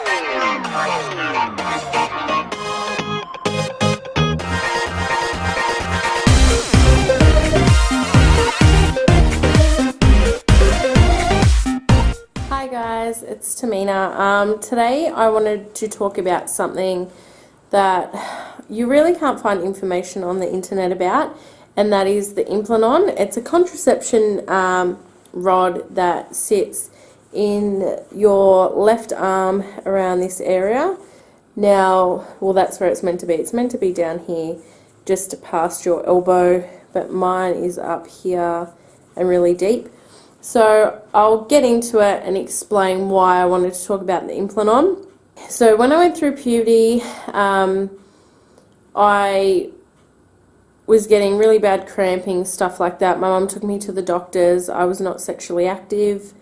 Hi guys, it's Tamina. Today I wanted to talk about something that you really can't find information on the internet about, and that is the Implanon. It's a contraception rod that sits in your left arm around this area. Now, well, that's where it's meant to be. It's meant to be down here, just past your elbow, but mine is up here and really deep. So I'll get into it and explain why I wanted to talk about the Implanon. So when I went through puberty, I was getting really bad cramping, stuff like that. My mum took me to the doctors. I was not sexually active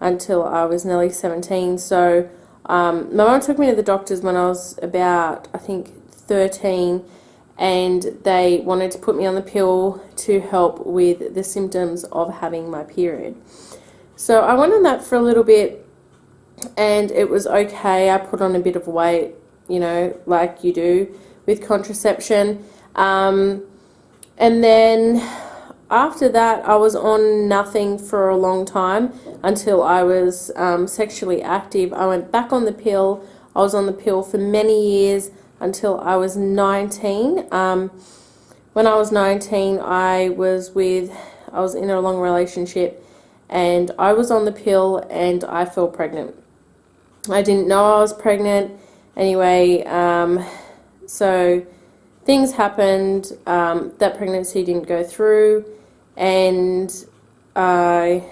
until I was nearly 17. So my mum took me to the doctors when I was about, I think, 13, and they wanted to put me on the pill to help with the symptoms of having my period. So I went on that for a little bit, and it was okay. I put on a bit of weight, you know, like you do with contraception. And then after that, I was on nothing for a long time until I was sexually active. I went back on the pill. I was on the pill for many years until I was 19. When I was 19, I was in a long relationship, and I was on the pill and I fell pregnant. I didn't know I was pregnant. Anyway, so things happened. That pregnancy didn't go through, and I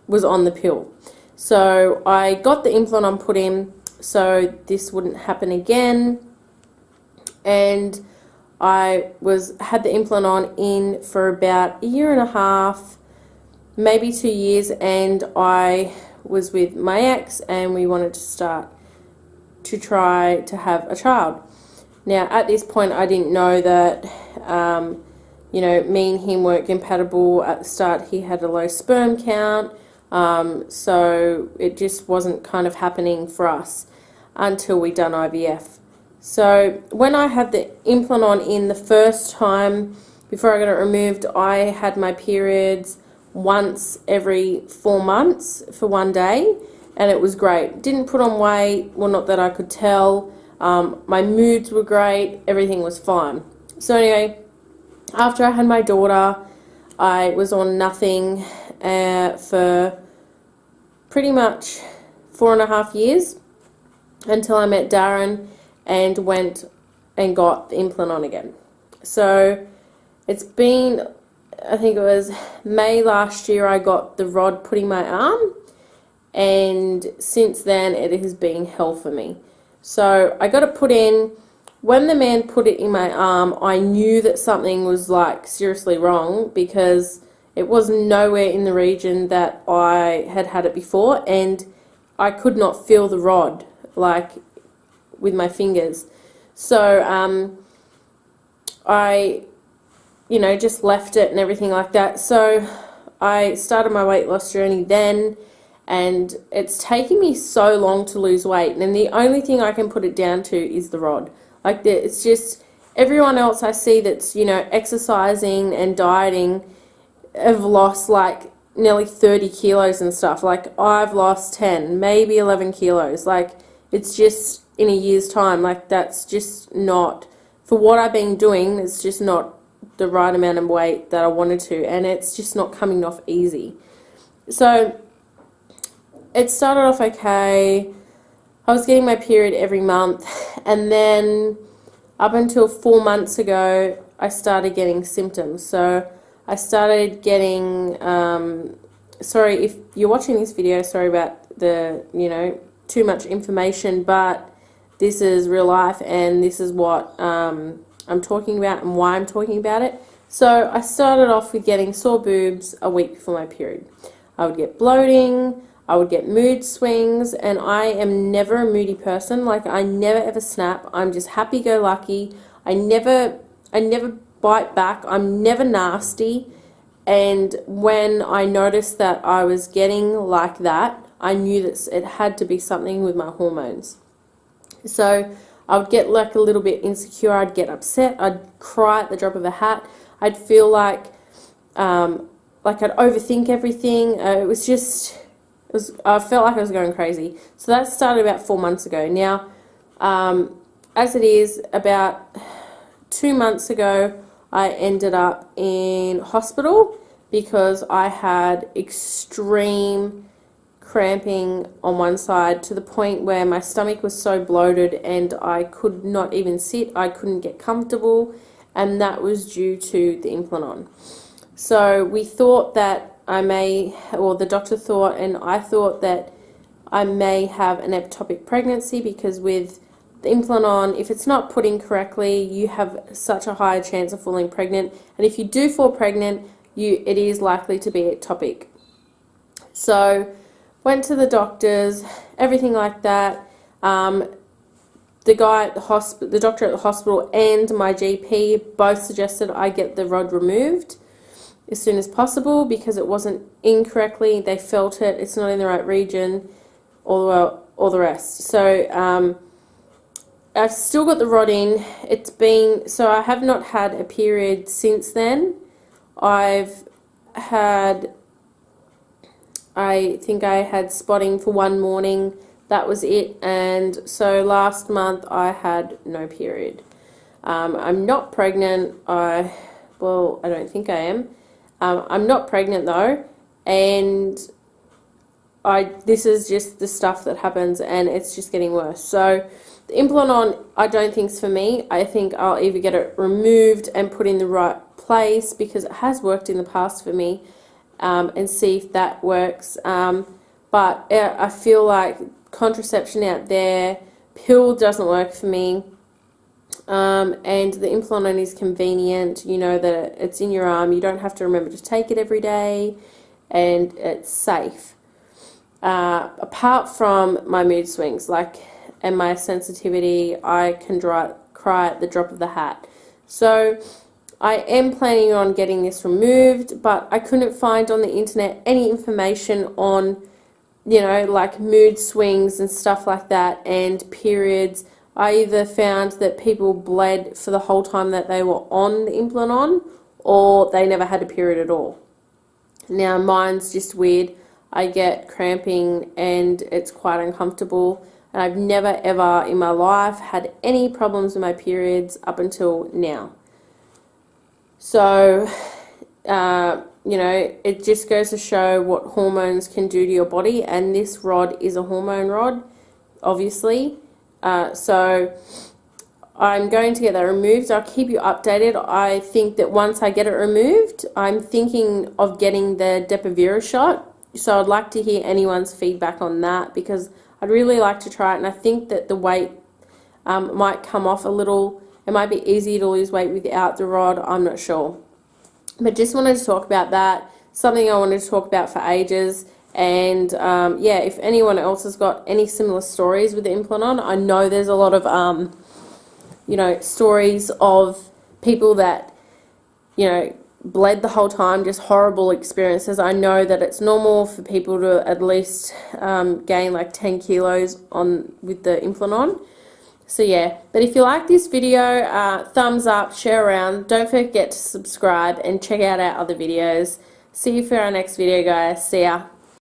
was on the pill. So I got the Implanon put in so this wouldn't happen again, and I had the Implanon in for about a year and a half, maybe 2 years, and I was with my ex, and we wanted to try to have a child. Now, at this point, I didn't know that, you know, me and him weren't compatible. At the start, he had a low sperm count, so it just wasn't kind of happening for us until we done IVF. So when I had the Implanon in the first time, before I got it removed, I had my periods once every 4 months for one day, and it was great. Didn't put on weight, well, not that I could tell. My moods were great, everything was fine. So anyway, after I had my daughter, I was on nothing for pretty much 4.5 years until I met Darren and went and got the Implanon again. So it's been, I think it was May last year, I got the rod put in my arm, and since then it has been hell for me. So I got it put in. When the man put it in my arm, I knew that something was like seriously wrong, because it was nowhere in the region that I had it before, and I could not feel the rod like with my fingers. So I, you know, just left it and everything like that. So I started my weight loss journey then, and it's taken me so long to lose weight, and the only thing I can put it down to is the rod. Like, it's just everyone else I see that's, you know, exercising and dieting have lost like nearly 30 kilos and stuff. Like, I've lost 10, maybe 11 kilos. Like, it's just in a year's time. Like, that's just not, for what I've been doing, it's just not the right amount of weight that I wanted to, and it's just not coming off easy. So it started off okay. I was getting my period every month, and then up until 4 months ago, I started getting symptoms. So I started getting, sorry if you're watching this video, sorry about the, you know, too much information, but this is real life, and this is what I'm talking about and why I'm talking about it. So I started off with getting sore boobs a week before my period. I would get bloating, I would get mood swings, and I am never a moody person. Like, I never ever snap. I'm just happy-go-lucky. I never bite back. I'm never nasty. And when I noticed that I was getting like that, I knew that it had to be something with my hormones. So I would get like a little bit insecure, I'd get upset, I'd cry at the drop of a hat, I'd feel like I'd overthink everything. I felt like I was going crazy. So that started about 4 months ago. Now, as it is, about 2 months ago, I ended up in hospital because I had extreme cramping on one side to the point where my stomach was so bloated and I could not even sit, I couldn't get comfortable, and that was due to the Implanon. So we thought that the doctor thought and I thought that I may have an ectopic pregnancy, because with the Implanon, if it's not put in correctly, you have such a higher chance of falling pregnant, and if you do fall pregnant, it is likely to be ectopic. So went to the doctors, everything like that. The guy at the doctor at the hospital and my GP both suggested I get the rod removed as soon as possible because it wasn't in correctly. They felt it, it's not in the right region, all the rest. So I've still got the rod in. So I have not had a period since then. I think I had spotting for one morning, that was it, and so last month I had no period. I'm not pregnant, I don't think I am. I'm not pregnant though, and this is just the stuff that happens and it's just getting worse. So the Implanon I don't think is for me. I think I'll either get it removed and put in the right place, because it has worked in the past for me, and see if that works. But I feel like contraception out there, pill doesn't work for me, and the Implanon is convenient. You know that it's in your arm, you don't have to remember to take it every day, and it's safe. Apart from my mood swings and my sensitivity, I can cry at the drop of the hat. So I am planning on getting this removed, but I couldn't find on the internet any information on, like mood swings and stuff like that and periods. I either found that people bled for the whole time that they were on the Implanon, or they never had a period at all. Now mine's just weird. I get cramping and it's quite uncomfortable, and I've never ever in my life had any problems with my periods up until now. So, it just goes to show what hormones can do to your body, and this rod is a hormone rod, obviously. So I'm going to get that removed. I'll keep you updated. I think that once I get it removed, I'm thinking of getting the Depo-Provera shot. So I'd like to hear anyone's feedback on that, because I'd really like to try it, and I think that the weight might come off a little. It might be easier to lose weight without the rod, I'm not sure. But just wanted to talk about that, something I wanted to talk about for ages. And if anyone else has got any similar stories with the Implanon, I know there's a lot of, stories of people that, bled the whole time, just horrible experiences. I know that it's normal for people to at least gain like 10 kilos with the Implanon. So yeah, but if you like this video, thumbs up, share around. Don't forget to subscribe and check out our other videos. See you for our next video, guys. See ya.